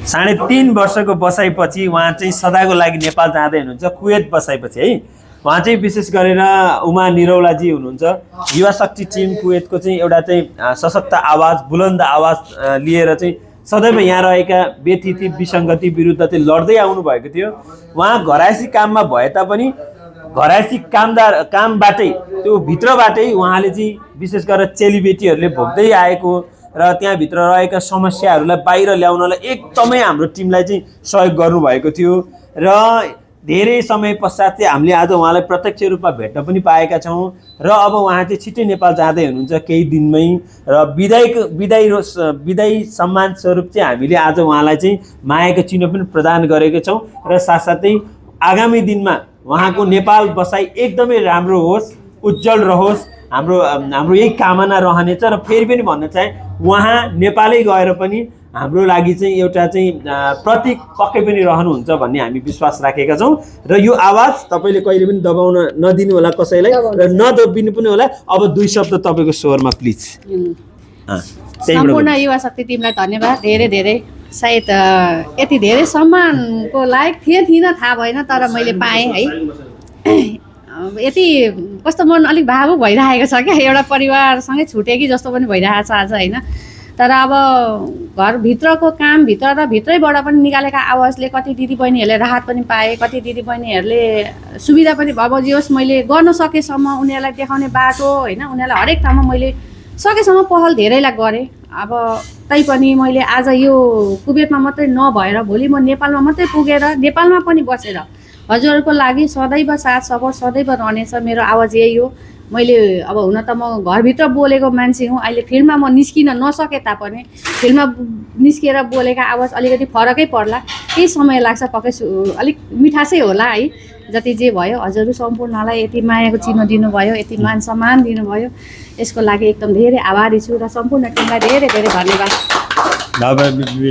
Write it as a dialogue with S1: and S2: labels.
S1: 3.5 वर्षको बसाइपछि उहाँ चाहिँ सदाको लागि नेपाल जाँदै हुनुहुन्छ कुवेत बसाइपछि है। उहाँ चाहिँ विशेष गरेर उमा निरौलाजी हुनुहुन्छ युवा शक्ति टिम कुवेतको चाहिँ एउटा चाहिँ सशक्त आवाज बुलन्द आवाज लिएर चाहिँ सदैव यहाँ रहेका व्यथिति विसङ्गति विरुद्ध चाहिँ लड्दै आउनु भएको थियो। उहाँ घरायसी काममा भए तापनि घरायसी कामबाटै त्यो भित्रबाटै उहाँले चाहिँ विशेष गरेर चेलीबेटीहरूले भोग्दै आएको र त्यहाँभित्र रहेका समस्याहरूलाई बाहिर ल्याउनलाई एकदमै हाम्रो टिमलाई चाहिँ सहयोग गर्नुभएको थियो र धेरै समय पश्चात चाहिँ हामीले आज उहाँलाई प्रत्यक्ष रूपमा भेट्न पनि पाएका छौँ र अब उहाँ चाहिँ छिट्टै नेपाल जाँदै हुनुहुन्छ केही दिनमै र विदाई सम्मान स्वरूप चाहिँ हामीले आज उहाँलाई चाहिँ मायाको चिनो पनि प्रदान गरेका छौँ र साथसाथै आगामी दिनमा उहाँको नेपाल बसाइ एकदमै राम्रो होस् उज्जवल रहोस् हाम्रो यही कामना रहनेछ र फेरि पनि भन्न चाहे उहाँ नेपालै गएर पनि हाम्रो लागि चाहिँ एउटा चाहिँ प्रतीक पक्कै पनि रहनुहुन्छ भन्ने हामी विश्वास राखेका छौँ र यो आवाज तपाईँले कहिले पनि दबाउन नदिनु होला कसैलाई र नदबिनु पनि होला। अब 2 शब्द तपाईँको स्वरमा प्लिज।
S2: सम्पूर्ण युवा शक्ति टिमलाई धन्यवाद धेरै धेरै। सायद यति धेरै सम्मानको लायक थिएन थाहा भएन तर मैले पाएँ है। यति कस्तो मन अलिक भावुक भइरहेको छ क्या एउटा परिवारसँगै छुटे कि जस्तो पनि भइरहेको छ आज होइन। तर अब घरभित्रको कामभित्र र भित्रैबाट पनि निकालेका आवाजले कति दिदीबहिनीहरूले राहत पनि पाए कति दिदीबहिनीहरूले सुविधा पनि अब जे होस् मैले गर्न सकेसम्म उनीहरूलाई देखाउने बाटो होइन उनीहरूलाई हरेक ठाउँमा मैले सकेसम्म पहल धेरैलाई गरेँ। अब तैपनि मैले आज यो कुवेतमा मात्रै नभएर भोलि म नेपालमा मात्रै पुगेर नेपालमा पनि बसेर हजुरहरूको लागि सदैव साथ सपोर्ट सदैव रहनेछ। मेरो आवाज यही हो। मैले अब हुन त म घरभित्र बोलेको मान्छे हुँ अहिले फिल्डमा म निस्किन नसके तापनि फिल्डमा निस्किएर बोलेका आवाज अलिकति फरकै पर्ला केही समय लाग्छ पक्कै अलिक मिठासै होला है। जति जे भयो हजुरहरू सम्पूर्णलाई यति मायाको चिनो दिनुभयो यति मान सम्मान दिनुभयो यसको लागि एकदम धेरै आभारी छु र सम्पूर्ण टिमलाई धेरै धेरै धन्यवाद।